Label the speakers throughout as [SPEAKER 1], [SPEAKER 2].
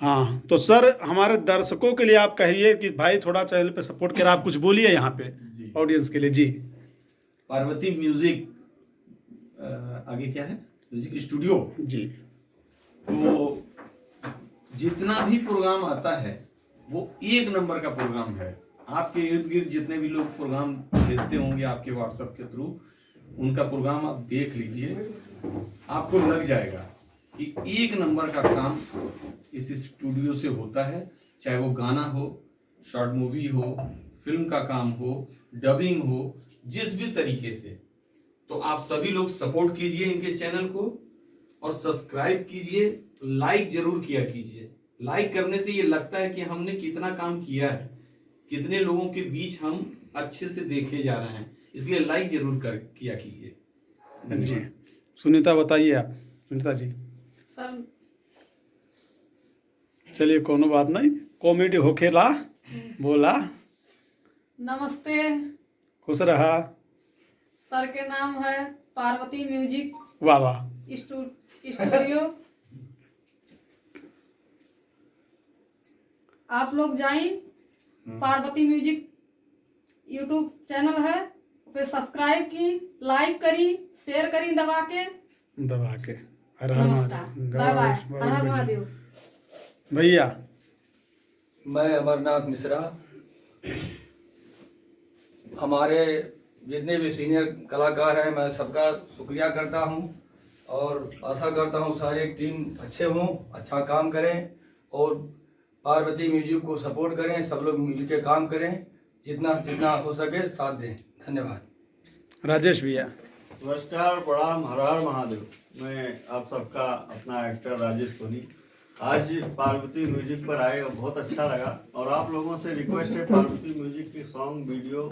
[SPEAKER 1] हाँ, तो सर हमारे दर्शकों के लिए आप कहिए कि भाई थोड़ा चैनल पे सपोर्ट करें, आप कुछ बोलिए यहाँ पे
[SPEAKER 2] जी।
[SPEAKER 1] ऑडियंस के लिए जी।
[SPEAKER 2] पार्वती म्यूजिक, आगे क्या है, म्यूजिक स्टूडियो।
[SPEAKER 1] जी
[SPEAKER 2] तो जितना भी प्रोग्राम आता है वो एक नंबर का प्रोग्राम है। आपके इर्द गिर्द जितने भी लोग प्रोग्राम भेजते होंगे आपके व्हाट्सएप के थ्रू, उनका प्रोग्राम आप देख लीजिए, आपको लग जाएगा कि एक नंबर का काम इस स्टूडियो से होता है। चाहे वो गाना हो, शॉर्ट मूवी हो, फिल्म का काम हो, डबिंग हो, जिस भी तरीके से। तो आप सभी लोग सपोर्ट कीजिए इनके चैनल को और सब्सक्राइब कीजिए, लाइक जरूर किया कीजिए। लाइक करने से ये लगता है कि हमने कितना काम किया है, कितने लोगों के बीच हम अच्छे से देखे जा रहे हैं, इसलिए लाइक जरूर किया कीजिए।
[SPEAKER 1] जी।
[SPEAKER 2] धन्यवाद।
[SPEAKER 1] सुनीता बताइए आप, सुनीता जी।
[SPEAKER 3] सर
[SPEAKER 1] चलिए कोनो बात नहीं, कॉमेडी होखेला बोला।
[SPEAKER 3] नमस्ते।
[SPEAKER 1] खुश रहा।
[SPEAKER 3] सर के नाम है पार्वती म्यूजिक
[SPEAKER 1] वाह वाह।
[SPEAKER 3] स्टूडियो। आप लोग जाइए, पार्वती म्यूजिक यूट्यूब चैनल है, उसे सब्सक्राइब की, लाइक करी, शेयर करी दबा के।
[SPEAKER 1] हर हर
[SPEAKER 3] नमस्कार, बाय बाय, हर हर महादेव।
[SPEAKER 1] भैया
[SPEAKER 4] मैं अमरनाथ मिश्रा, हमारे जितने भी सीनियर कलाकार हैं मैं सबका शुक्रिया करता हूं और आशा करता हूं सारे टीम अच्छे हों, अच्छा काम करें और पार्वती म्यूजिक को सपोर्ट करें। सब लोग मिल के काम करें, जितना जितना हो सके साथ दें। धन्यवाद।
[SPEAKER 1] राजेश भैया।
[SPEAKER 5] नमस्कार, प्रणाम, हर हर महादेव। मैं आप सबका अपना एक्टर राजेश सोनी आज पार्वती म्यूजिक पर आए और बहुत अच्छा लगा। और आप लोगों से रिक्वेस्ट है, पार्वती म्यूजिक की सॉन्ग, वीडियो,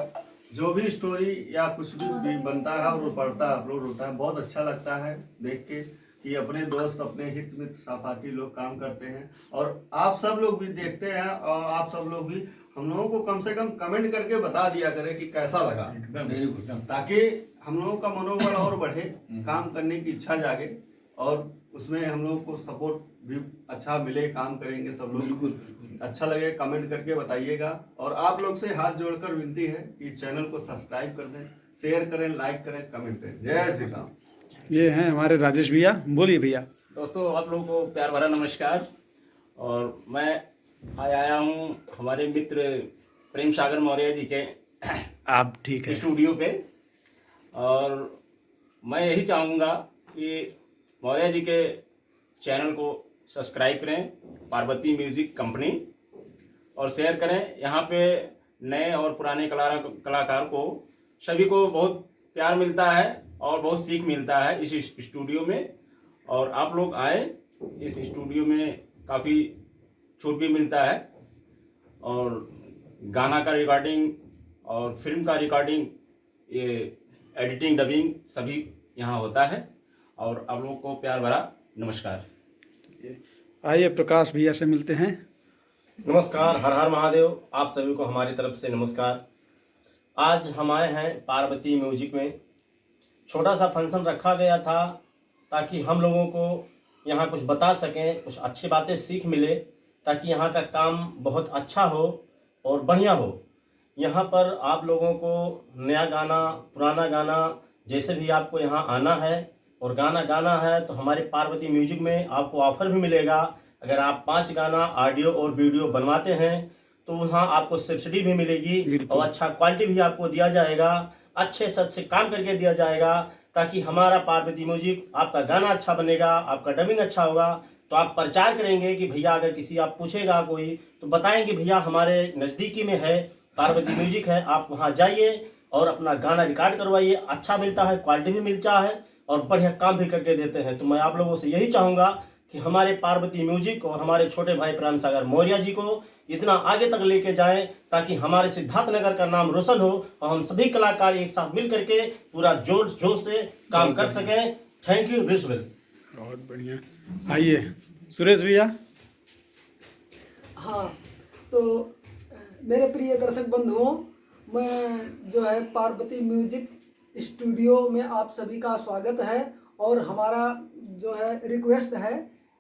[SPEAKER 5] जो भी स्टोरी या कुछ भी बनता है और पढ़ता है, अपलोड होता है, बहुत अच्छा लगता है देख के कि अपने दोस्त, अपने हित मित्र, सहपाठी लोग काम करते हैं और आप सब लोग भी देखते हैं। और आप सब लोग भी हम लोगों को कम से कम कमेंट करके बता दिया करें कि कैसा लगा,
[SPEAKER 2] एकदम।
[SPEAKER 5] ताकि हम लोगों का मनोबल और बढ़े, काम करने की इच्छा जागे और उसमें हम लोगों को सपोर्ट भी अच्छा मिले। काम करेंगे सब लोग,
[SPEAKER 4] बिल्कुल बिल्कुल।
[SPEAKER 5] अच्छा लगे कमेंट करके बताइएगा। और आप लोग से हाथ जोड़कर विनती है कि चैनल को सब्सक्राइब कर दें, शेयर करें, लाइक करें, कमेंट करें। जय श्री राम।
[SPEAKER 1] ये हैं हमारे राजेश भैया, बोलिए भैया।
[SPEAKER 6] दोस्तों, आप लोगों को प्यार भरा नमस्कार। और मैं आज आया हूँ हमारे मित्र प्रेम सागर मौर्य जी के
[SPEAKER 1] आप ठीक है
[SPEAKER 6] स्टूडियो पे, और मैं यही चाहूँगा कि मौर्य जी के चैनल को सब्सक्राइब करें, पार्वती म्यूजिक कंपनी, और शेयर करें। यहाँ पे नए और पुराने कलाकार को सभी को बहुत प्यार मिलता है और बहुत सीख मिलता है इस स्टूडियो में। और आप लोग आए, इस स्टूडियो में काफ़ी छूट भी मिलता है और गाना का रिकॉर्डिंग और फिल्म का रिकॉर्डिंग, ये एडिटिंग, डबिंग सभी यहाँ होता है। और आप लोगों को प्यार भरा नमस्कार।
[SPEAKER 1] आइए प्रकाश भैया से मिलते हैं।
[SPEAKER 7] नमस्कार, हर हर महादेव। आप सभी को हमारी तरफ से नमस्कार। आज हम आए हैं पार्वती म्यूजिक में। छोटा सा फंक्शन रखा गया था ताकि हम लोगों को यहाँ कुछ बता सकें, कुछ अच्छी बातें सीख मिले, ताकि यहाँ का काम बहुत अच्छा हो और बढ़िया हो। यहाँ पर आप लोगों को नया गाना, पुराना गाना, जैसे भी आपको यहाँ आना है और गाना गाना है तो हमारे पार्वती म्यूजिक में आपको ऑफर भी मिलेगा। अगर आप 5 गाना ऑडियो और वीडियो बनवाते हैं तो वहाँ आपको सब्सिडी भी मिलेगी और अच्छा क्वालिटी भी आपको दिया जाएगा, अच्छे से काम करके दिया जाएगा, ताकि हमारा पार्वती म्यूजिक, आपका गाना अच्छा बनेगा, आपका डबिंग अच्छा होगा तो आप प्रचार करेंगे कि भैया, अगर किसी आप पूछेगा कोई तो बताएंगे भैया हमारे नज़दीकी में है पार्वती म्यूजिक है, आप वहाँ जाइए और अपना गाना रिकॉर्ड करवाइए। अच्छा मिलता है, क्वालिटी भी मिलता है और बढ़िया काम भी करके देते हैं। तो मैं आप लोगों से यही चाहूँगा कि हमारे पार्वती म्यूजिक और हमारे छोटे भाई प्रेम सागर मौर्य जी को इतना आगे तक लेके जाएं ताकि हमारे सिद्धार्थनगर का नाम रोशन हो और हम सभी कलाकार एक साथ मिल करके पूरा जोर से काम कर सकें। Thank you, visual.
[SPEAKER 1] बहुत बढ़िया। आइए सुरेश भैया।
[SPEAKER 8] हाँ, तो मेरे प्रिय दर्शक बंधुओं, मैं जो है पार्वती म्यूजिक स्टूडियो में आप सभी का स्वागत है। और हमारा जो है रिक्वेस्ट है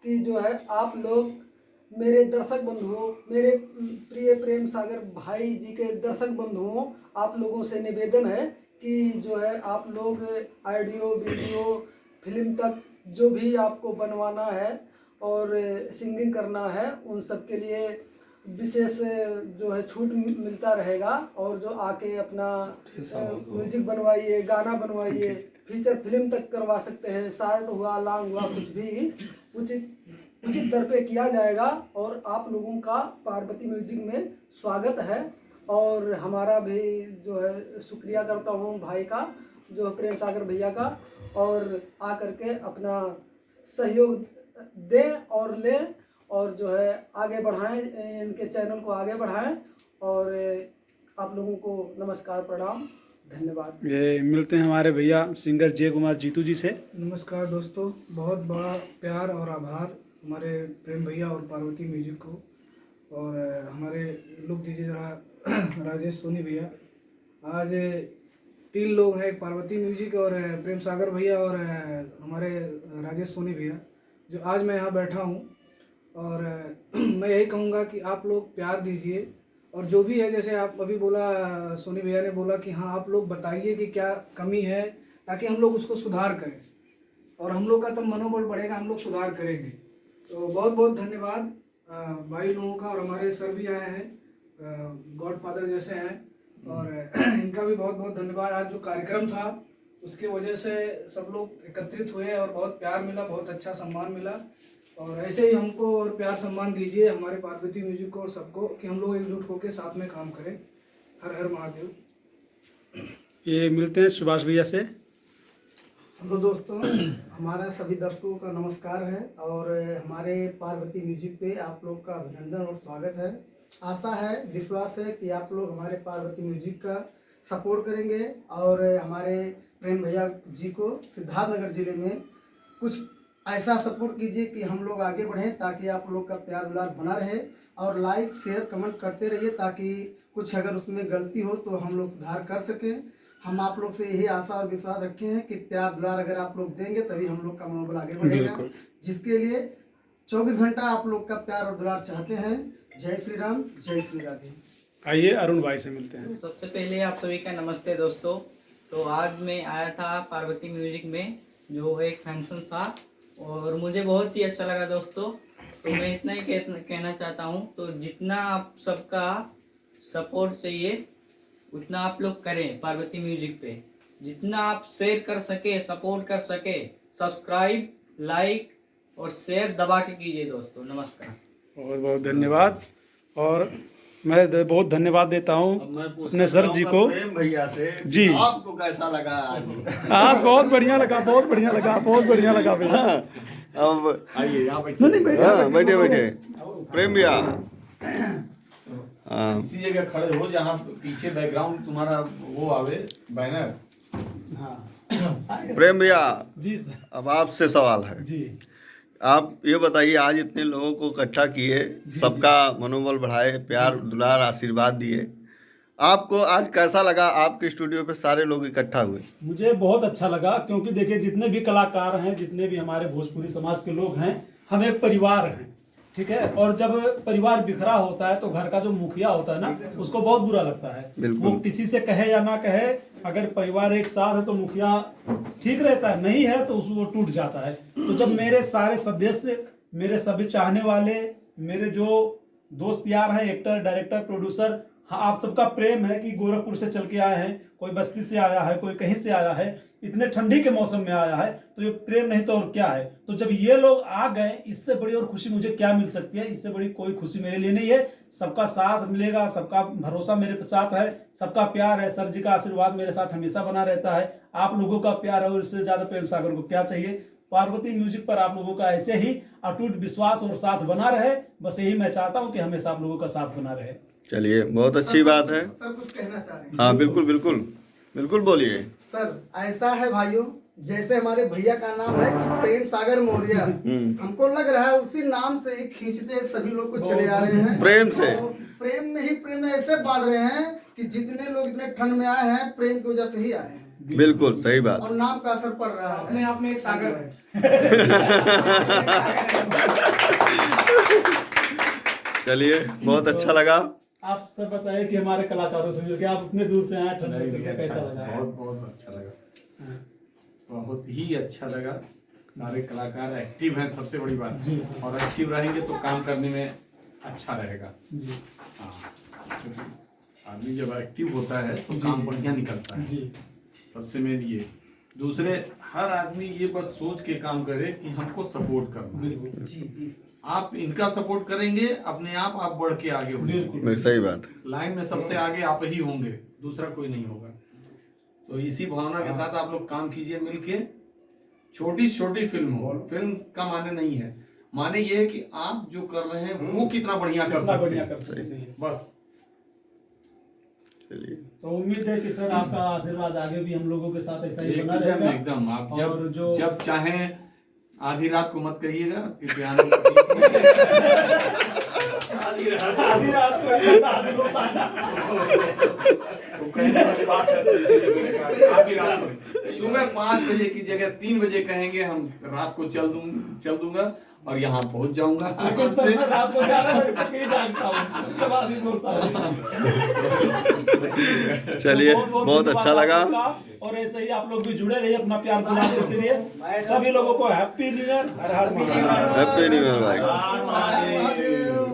[SPEAKER 8] कि जो है आप लोग मेरे दर्शक बंधुओं, मेरे प्रिय प्रेम सागर भाई जी के दर्शक बंधुओं, आप लोगों से निवेदन है कि जो है आप लोग ऑडियो वीडियो फिल्म तक जो भी आपको बनवाना है और सिंगिंग करना है, उन सब के लिए विशेष जो है छूट मिलता रहेगा। और जो आके अपना म्यूजिक बनवाइए, गाना बनवाइए, फीचर फिल्म तक करवा सकते हैं, शार्ट हुआ, लॉन्ग हुआ, कुछ भी उचित दर पे किया जाएगा। और आप लोगों का पार्वती म्यूजिक में स्वागत है। और हमारा भी जो है शुक्रिया करता हूँ भाई का, जो प्रेम सागर भैया का, और आ करके अपना सहयोग दें और लें और जो है आगे बढ़ाएं, इनके चैनल को आगे बढ़ाएं। और आप लोगों को नमस्कार, प्रणाम, धन्यवाद।
[SPEAKER 1] ये मिलते हैं हमारे भैया सिंगर जय कुमार जीतू जी से।
[SPEAKER 9] नमस्कार दोस्तों, बहुत बड़ा प्यार और आभार हमारे प्रेम भैया और पार्वती म्यूजिक को। और हमारे लुक दीजिए जरा राजेश सोनी भैया। आज 3 लोग हैं, पार्वती म्यूजिक और प्रेम सागर भैया और हमारे राजेश सोनी भैया, जो आज मैं यहाँ बैठा हूँ। और मैं यही कहूँगा कि आप लोग प्यार दीजिए और जो भी है, जैसे आप अभी बोला, सोनी भैया ने बोला कि हाँ आप लोग बताइए कि क्या कमी है, ताकि हम लोग उसको सुधार करें और हम लोग का तब मनोबल बढ़ेगा, हम लोग सुधार करेंगे। तो बहुत बहुत धन्यवाद भाई लोगों का। और हमारे सर भी आए हैं, गॉड फादर जैसे हैं, और इनका भी बहुत बहुत धन्यवाद। आज जो कार्यक्रम था उसके वजह से सब लोग एकत्रित हुए और बहुत प्यार मिला, बहुत अच्छा सम्मान मिला। और ऐसे ही हमको और प्यार सम्मान दीजिए हमारे पार्वती म्यूजिक को और सबको, कि हम लोग एकजुट होकर साथ में काम करें। हर हर महादेव।
[SPEAKER 1] ये मिलते हैं सुभाष भैया से।
[SPEAKER 10] तो दोस्तों, हमारा सभी दर्शकों का नमस्कार है और हमारे पार्वती म्यूजिक पे आप लोग का अभिनंदन और स्वागत है। आशा है, विश्वास है कि आप लोग हमारे पार्वती म्यूजिक का सपोर्ट करेंगे और हमारे प्रेम भैया जी को सिद्धार्थनगर जिले में कुछ ऐसा सपोर्ट कीजिए कि हम लोग आगे बढ़ें, ताकि आप लोग का प्यार दुलार बना रहे। और लाइक शेयर कमेंट करते रहिए, ताकि कुछ अगर उसमें गलती हो तो हम लोग सुधार कर सकें। हम आप लोग से यही आशा और विश्वास रखे हैं कि प्यार दुलार अगर आप लोग देंगे तभी हम लोग का मनोबल आगे बढ़ेगा, जिसके लिए 24 घंटा आप लोग का प्यार और दुलार चाहते हैं। जय श्री राम, जय श्री राधे।
[SPEAKER 1] आइए अरुण भाई से मिलते हैं।
[SPEAKER 11] सबसे पहले आप सभी का नमस्ते दोस्तों। तो आज मैं आया था पार्वती म्यूजिक में, जो एक फंक्शन था और मुझे बहुत ही अच्छा लगा दोस्तों। तो मैं इतना ही कहना चाहता हूँ, तो जितना आप सबका सपोर्ट चाहिए उतना आप लोग करें पार्वती म्यूजिक पे। जितना आप शेयर कर सके, सपोर्ट कर सके, सब्सक्राइब, लाइक और शेयर दबा के कीजिए दोस्तों। नमस्कार,
[SPEAKER 1] बहुत बहुत धन्यवाद। और मैं बहुत धन्यवाद देता हूँ अपने सर जी को,
[SPEAKER 5] प्रेम भैया से
[SPEAKER 1] जी।
[SPEAKER 5] आपको कैसा लगा आज?
[SPEAKER 1] आप बहुत बढ़िया लगा, बहुत बढ़िया लगा, बहुत बढ़िया लगा भैया।
[SPEAKER 5] अब
[SPEAKER 1] आइए यहाँ बैठिए।
[SPEAKER 5] हाँ, बैठे बैठे प्रेम भैया, हाँ,
[SPEAKER 2] इसी जगह खड़े हो जहाँ पीछे बैकग्राउंड तुम्हारा वो आवे बैनर।
[SPEAKER 5] प्रेम भैया
[SPEAKER 1] जी सर।
[SPEAKER 5] अब आपसे सवाल है
[SPEAKER 1] जी,
[SPEAKER 5] आप ये बताइए, आज इतने लोगों को इकट्ठा किए, सबका मनोबल बढ़ाए, प्यार दुलार आशीर्वाद दिए, आपको आज कैसा लगा? आपके स्टूडियो पे सारे लोग इकट्ठा हुए।
[SPEAKER 1] मुझे बहुत अच्छा लगा, क्योंकि देखिए जितने भी कलाकार हैं, जितने भी हमारे भोजपुरी समाज के लोग हैं, हम एक परिवार हैं, ठीक है। और जब परिवार बिखरा होता है तो घर का जो मुखिया होता है ना, उसको बहुत बुरा लगता है। वो किसी से कहे या ना कहे, अगर परिवार एक साथ है तो मुखिया ठीक रहता है, नहीं है तो वो टूट जाता है। तो जब मेरे सारे सदस्य, मेरे सभी चाहने वाले, मेरे जो दोस्त यार हैं, एक्टर, डायरेक्टर, प्रोड्यूसर, हाँ, आप सबका प्रेम है कि गोरखपुर से चल के आए हैं, कोई बस्ती से आया है, कोई कहीं से आया है, इतने ठंडी के मौसम में आया है, तो ये प्रेम नहीं तो और क्या है। तो जब ये लोग आ गए, इससे बड़ी और खुशी मुझे क्या मिल सकती है? इससे बड़ी कोई खुशी मेरे लिए नहीं है। सबका साथ मिलेगा, सबका भरोसा मेरे साथ है, सबका प्यार है, सर जी का आशीर्वाद मेरे साथ हमेशा बना रहता है, आप लोगों का प्यार है, और इससे ज्यादा प्रेम सागर को क्या चाहिए। पार्वती म्यूजिक पर आप लोगों का ऐसे ही अटूट विश्वास और साथ बना रहे, बस यही मैं चाहता हूँ कि हमेशा आप लोगों का साथ बना रहे।
[SPEAKER 5] चलिए, बहुत अच्छी बात है।
[SPEAKER 10] सर कुछ कहना चाह रहे हैं?
[SPEAKER 5] हाँ, बिल्कुल बिल्कुल बिल्कुल बोलिए।
[SPEAKER 10] सर ऐसा है भाइयों, जैसे हमारे भैया का नाम है कि प्रेम सागर मौर्य, हमको लग रहा है उसी नाम से ही खींचते सभी लोग को चले आ रहे हैं।
[SPEAKER 5] प्रेम से,
[SPEAKER 10] और प्रेम में ही प्रेम में ऐसे बांध रहे हैं कि जितने लोग इतने ठंड में आए हैं, प्रेम की वजह से ही आए हैं।
[SPEAKER 5] बिल्कुल सही बात।
[SPEAKER 10] और नाम का असर पड़ रहा है,
[SPEAKER 9] अपने आप में एक सागर है।
[SPEAKER 5] चलिए बहुत अच्छा लगा।
[SPEAKER 1] आप सब बताइए कि हमारे कलाकारों से मिलकर आप इतने दूर से आए, ठंड में चलकर कैसा लगा?
[SPEAKER 2] बहुत बहुत अच्छा लगा, बहुत ही अच्छा लगा। सारे कलाकार एक्टिव हैं, सबसे बड़ी बात
[SPEAKER 1] जी।
[SPEAKER 2] और एक्टिव रहेंगे तो काम करने में अच्छा रहेगा।
[SPEAKER 1] जी
[SPEAKER 2] हाँ, क्योंकि आदमी जब एक्टिव होता है तो काम बढ़िया निकलता है।
[SPEAKER 1] जी
[SPEAKER 2] सबसे मेन ये। दूसरे, हर आदमी ये बस सोच के काम करे कि हमको सपोर्ट करना है।
[SPEAKER 1] बिल्कुल
[SPEAKER 8] जी जी
[SPEAKER 2] आप इनका सपोर्ट करेंगे, अपने आप बढ़ के आगे हो जाएंगे।
[SPEAKER 5] सही बात।
[SPEAKER 2] लाइन में सबसे आगे आप ही होंगे, दूसरा कोई नहीं होगा। तो इसी भावना के साथ आप लोग काम कीजिए मिलके। छोटी से छोटी फिल्म हो, फिल्म का माने नहीं है, माने ये है कि आप जो कर रहे हैं वो कितना बढ़िया कर
[SPEAKER 1] कितना
[SPEAKER 2] सकते
[SPEAKER 1] बढ़िया
[SPEAKER 2] हैं,
[SPEAKER 1] कर सकते हैं।
[SPEAKER 2] बस।
[SPEAKER 1] तो उम्मीद है कि सर आपका आशीर्वाद आगे भी हम लोगों के साथ ऐसा ही बना
[SPEAKER 2] एकदम
[SPEAKER 1] रहेगा।
[SPEAKER 2] एकदम। आप
[SPEAKER 1] और जो
[SPEAKER 2] जब चाहें आधी रात को मत कहिएगा कि पियानो
[SPEAKER 1] आधी रात को ऐसा आधी होता है।
[SPEAKER 2] तो कहने वाली बात है, तो इसीलिए मैंने कहा आधी रात को। सुबह 5 बजे की जगह 3 बजे कहेंगे, हम रात को चल दूंगा और यहाँ पहुंच जाऊंगा
[SPEAKER 1] लेकिन सर मैं रात को 11 बजे तक ही जागता हूँ, उसके बाद ही बोलता हूँ।
[SPEAKER 5] चलिए
[SPEAKER 1] तो
[SPEAKER 5] बहुत अच्छा लगा।
[SPEAKER 1] और ऐसे ही आप लोग भी जुड़े रहिए, अपना प्यार दुलार देते रहिए। सभी लोगों को हैप्पी न्यू ईयर, हर हर महादेव।
[SPEAKER 5] हैप्पी न्यू ईयर भाई।
[SPEAKER 1] हर महादेव।